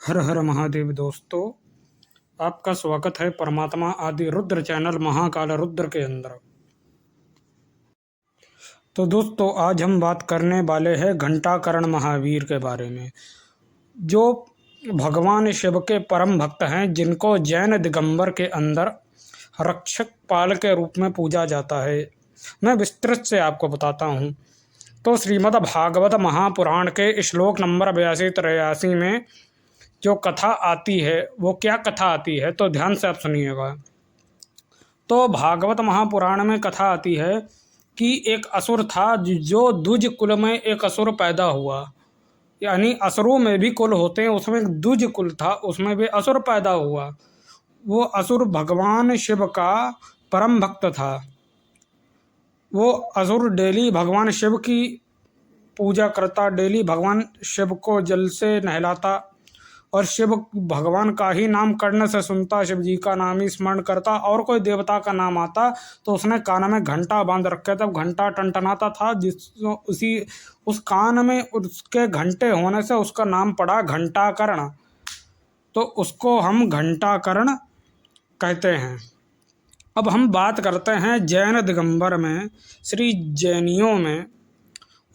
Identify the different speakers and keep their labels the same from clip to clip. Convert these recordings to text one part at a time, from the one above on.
Speaker 1: हर हर महादेव दोस्तों, आपका स्वागत है परमात्मा आदि रुद्र चैनल महाकाल रुद्र के अंदर। तो दोस्तों, आज हम बात करने वाले हैं घंटाकर्ण महावीर के बारे में, जो भगवान शिव के परम भक्त हैं, जिनको जैन दिगंबर के अंदर रक्षक पाल के रूप में पूजा जाता है। मैं विस्तृत से आपको बताता हूँ। तो श्रीमद् भागवत महापुराण के श्लोक नंबर 82-83 में जो कथा आती है, वो क्या कथा आती है, तो ध्यान से आप सुनिएगा। तो भागवत महापुराण में कथा आती है कि एक असुर था, जो द्विज कुल में एक असुर पैदा हुआ। यानी असुरों में भी कुल होते हैं, उसमें एक द्विज कुल था, उसमें भी असुर पैदा हुआ। वो असुर भगवान शिव का परम भक्त था। वो असुर डेली भगवान शिव की पूजा करता, डेली भगवान शिव को जल से नहलाता और शिव भगवान का ही नाम करने से सुनता, शिव जी का नाम ही स्मरण करता। और कोई देवता का नाम आता तो उसने कान में घंटा बांध रखे, तब घंटा टनटनाता था, उस कान में उसके घंटे होने से उसका नाम पड़ा घंटाकर्ण। तो उसको हम घंटाकर्ण कहते हैं। अब हम बात करते हैं जैन दिगंबर में, श्री जैनियों में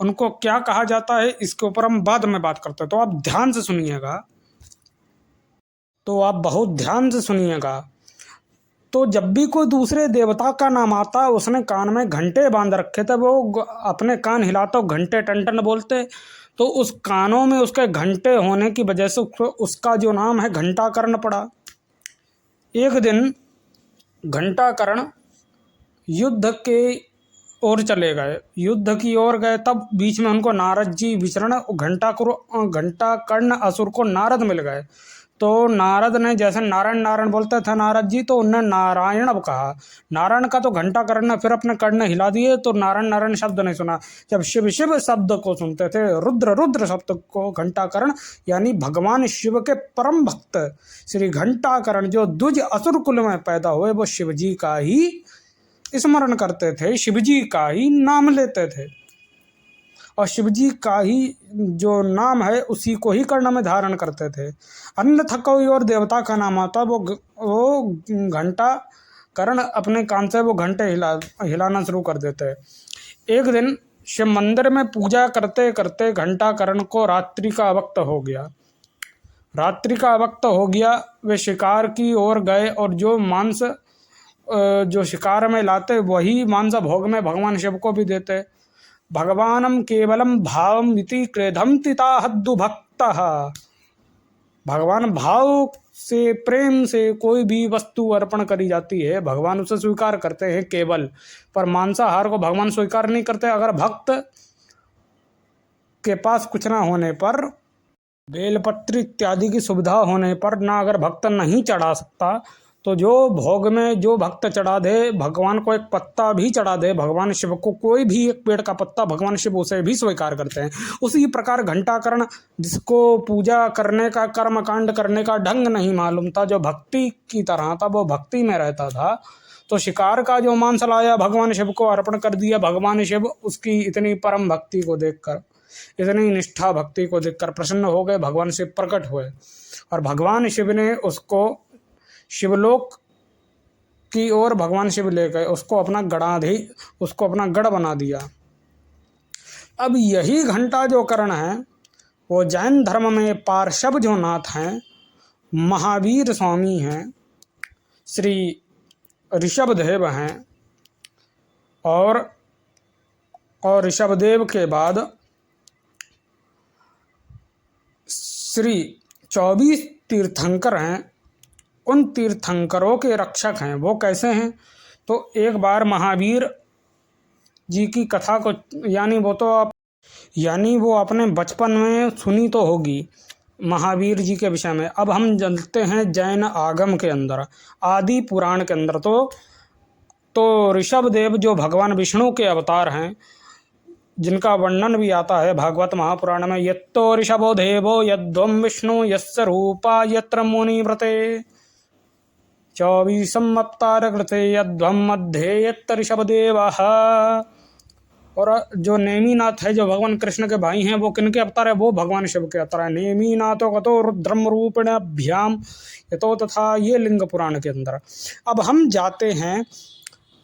Speaker 1: उनको क्या कहा जाता है, इसके ऊपर हम बाद में बात करते हैं। तो आप ध्यान से सुनिएगा, तो आप बहुत ध्यान से सुनिएगा। तो जब भी कोई दूसरे देवता का नाम आता, उसने कान में घंटे बांध रखे थे, वो अपने कान हिलाता, घंटे टन बोलते, तो उस कानों में उसके घंटे होने की वजह से उसका जो नाम है घंटाकर्ण पड़ा। एक दिन घंटाकर्ण युद्ध के ओर चले गए, युद्ध की ओर गए, तब बीच में उनको नारद जी विचरण, घंटाकर्ण असुर को नारद मिल गए। तो नारद ने, जैसे नारायण नारायण बोलते थे नारद जी, तो उनने नारायण अब कहा। नारायण का तो घंटाकर्ण ने फिर अपने कर्ण हिला दिए, तो नारायण नारायण शब्द नहीं सुना। जब शिव शिव शब्द को सुनते थे, रुद्र रुद्र शब्द को, घंटाकर्ण यानी भगवान शिव के परम भक्त श्री घंटाकर्ण, जो द्विज असुर कुल में पैदा हुए, वो शिव जी का ही स्मरण करते थे, शिव जी का ही नाम लेते थे, और शिव जी का ही जो नाम है उसी को ही कर्ण में धारण करते थे। अन्यथा कोई और देवता का नाम आता, वो घंटा कर्ण अपने कान से वो घंटे हिलाना शुरू कर देते। एक दिन शिव मंदिर में पूजा करते करते घंटा कर्ण को रात्रि का वक्त हो गया। रात्रि का वक्त हो गया, वे शिकार की ओर गए, और जो मांस जो शिकार में लाते, वही मांस भोग में भगवान शिव को भी देते। भगवानम केवलम भावम इति क्रेधम तिता हद्दु भक्तः। भगवान भाव से, प्रेम से कोई भी वस्तु अर्पण करी जाती है, भगवान उसे स्वीकार करते हैं केवल, पर मांसाहार को भगवान स्वीकार नहीं करते। अगर भक्त के पास कुछ ना होने पर, बेलपत्र इत्यादि की सुविधा होने पर, ना अगर भक्त नहीं चढ़ा सकता, तो जो भोग में जो भक्त चढ़ा दे, भगवान को एक पत्ता भी चढ़ा दे, भगवान शिव को कोई भी एक पेड़ का पत्ता, भगवान शिव उसे भी स्वीकार करते हैं। उसी प्रकार घंटाकर्ण, जिसको पूजा करने का, कर्म कांड करने का ढंग नहीं मालूम था, जो भक्ति की तरह था, वो भक्ति में रहता था, तो शिकार का जो मांस लाया, भगवान शिव को अर्पण कर दिया। भगवान शिव उसकी इतनी परम भक्ति को देखकर, इतनी निष्ठा भक्ति को देखकर प्रसन्न हो गए, भगवान शिव प्रकट हुए, और भगवान शिव ने उसको शिवलोक की ओर भगवान शिव ले गए, उसको अपना गढ़ बना दिया। अब यही घंटा जो कर्ण है, वो जैन धर्म में पार्षद जो नाथ हैं, महावीर स्वामी हैं, श्री ऋषभदेव हैं, और ऋषभदेव के बाद श्री 24 तीर्थंकर हैं। उन तीर्थंकरों के रक्षक हैं। वो कैसे हैं? तो एक बार महावीर जी की कथा को, यानी वो अपने बचपन में सुनी तो होगी महावीर जी के विषय में। अब हम चलते हैं जैन आगम के अंदर, आदि पुराण के अंदर। तो ऋषभदेव जो भगवान विष्णु के अवतार हैं, जिनका वर्णन भी आता है भागवत महापुराण में, यत्तो ऋषभो देवो यद्वम विष्णु यस्य रूपा यत्र मुनिव्रते 24 अवतार कृते यध्वम मध्ये यत् ऋषभदेवः। और जो नेमिनाथ है जो भगवान कृष्ण के भाई हैं वो किनके अवतार है? वो भगवान शिव के अवतार है। नेमिनाथो गतो रुद्रम रूपिणाभ्याम यतो तथा, ये लिंग पुराण के अंदर। अब हम जाते हैं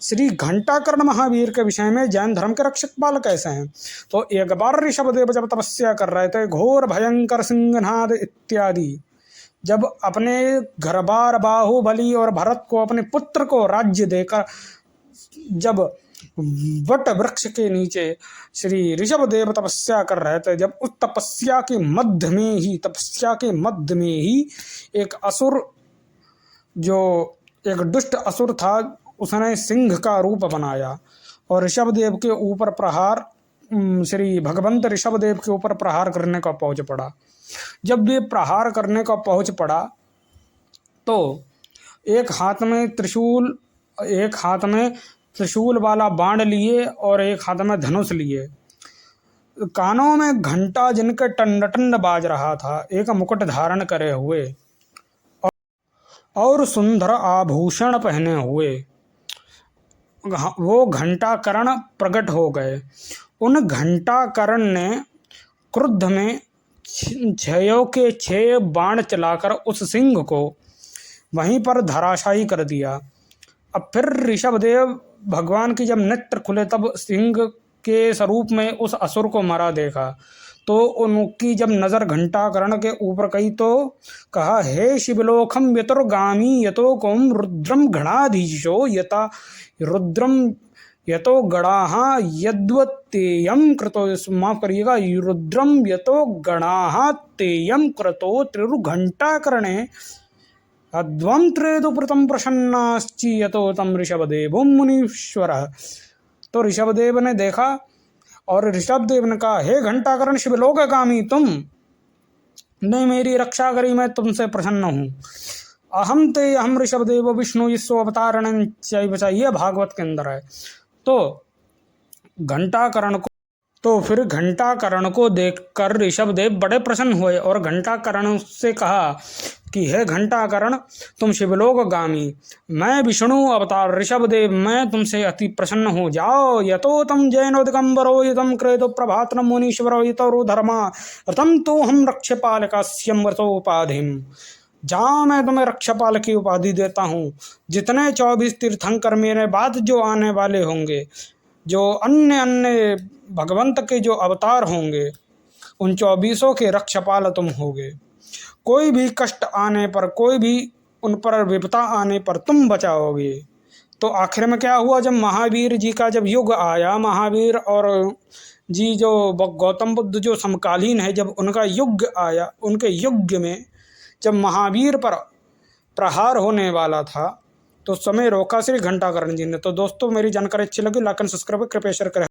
Speaker 1: श्री घंटाकर्ण महावीर के विषय में। जैन धर्म के रक्षक बाल कैसे हैं? तो एक बार ऋषभदेव जब तपस्या कर रहे थे, घोर भयंकर सिंहनाद इत्यादि, जब अपने घर बार बाहुबली और भरत को, अपने पुत्र को राज्य देकर, जब वट वृक्ष के नीचे श्री ऋषभदेव तपस्या कर रहे थे, जब उस तपस्या के मध्य में ही एक असुर, जो एक दुष्ट असुर था, उसने सिंह का रूप बनाया और ऋषभदेव के ऊपर प्रहार, श्री भगवंत ऋषभदेव के ऊपर प्रहार करने का पहुंच पड़ा। जब वे प्रहार करने का पहुंच पड़ा तो एक हाथ में त्रिशूल वाला बाण लिए और एक हाथ में धनुष लिए, कानों में घंटा जिनके टंड टंड बाज रहा था, एक मुकुट धारण करे हुए और सुंदर आभूषण पहने हुए वो घंटाकर्ण प्रकट हो गए। उन घंटाकर्ण ने क्रुद्ध में 6 के 6 बाण चलाकर उस सिंह को वहीं पर धराशायी कर दिया। अब फिर ऋषभदेव भगवान की जब नेत्र खुले तब सिंह के स्वरूप में उस असुर को मरा देखा। तो उनकी जब नज़र घंटाकर्ण के ऊपर गई तो कहा, हे शिवलोकम यतुर्गामी यतो कौम रुद्रम गणाधीशो यता रुद्रम यतो गणाः यद्वत्तेयं कृतो, माफ करिएगा, रुद्रम यतो गणाः तेयं कृतो त्रिरुघंटाकर्णे अद्वं त्रेदुप्रतं प्रसन्नाश्चि यतो तम ऋषभदेवो मुनीश्वरः। तो ऋषभदेव ने देखा और ऋषभदेव ने कहा, हे घंटाकर्ण शिवलोकगामी, तुम ने मेरी रक्षा करी, मैं तुमसे प्रसन्न हूँ। अहम ते अहम ऋषभदेव विष्णु यस्व अवतारण चैव, ये भागवत के अंदर है। तो फिर घंटाकर्ण को देखकर ऋषभदेव बड़े प्रसन्न हुए और घंटाकर्ण से कहा कि हे घंटाकर्ण, तुम शिवलोकगामी, मैं विष्णु अवतार ऋषभदेव, मैं तुमसे अति प्रसन्न हो जाओ। यतो तम जैनो दिगंबरो यतम क्रेतो प्रभातनम मुनीश्वरो यतो धर्मा रतम तो हम रक्षपालकास्यम व्रतोपाधिम। जहाँ मैं तुम्हें रक्षपाल की उपाधि देता हूँ, जितने 24 तीर्थंकर मेरे बाद जो आने वाले होंगे, जो अन्य भगवंत के जो अवतार होंगे, उन 24 के रक्षपाल तुम होगे। कोई भी कष्ट आने पर, कोई भी उन पर विपदा आने पर तुम बचाओगे। तो आखिर में क्या हुआ? जब महावीर जी का जब युग आया, महावीर और जी जो गौतम बुद्ध जो समकालीन है, जब उनका युग आया, उनके युग में जब महावीर पर प्रहार होने वाला था तो समय रोका श्री घंटाकर्ण जी ने। तो दोस्तों, मेरी जानकारी अच्छी लगी, लाइक एंड सब्सक्राइब कृपया शेयर करें।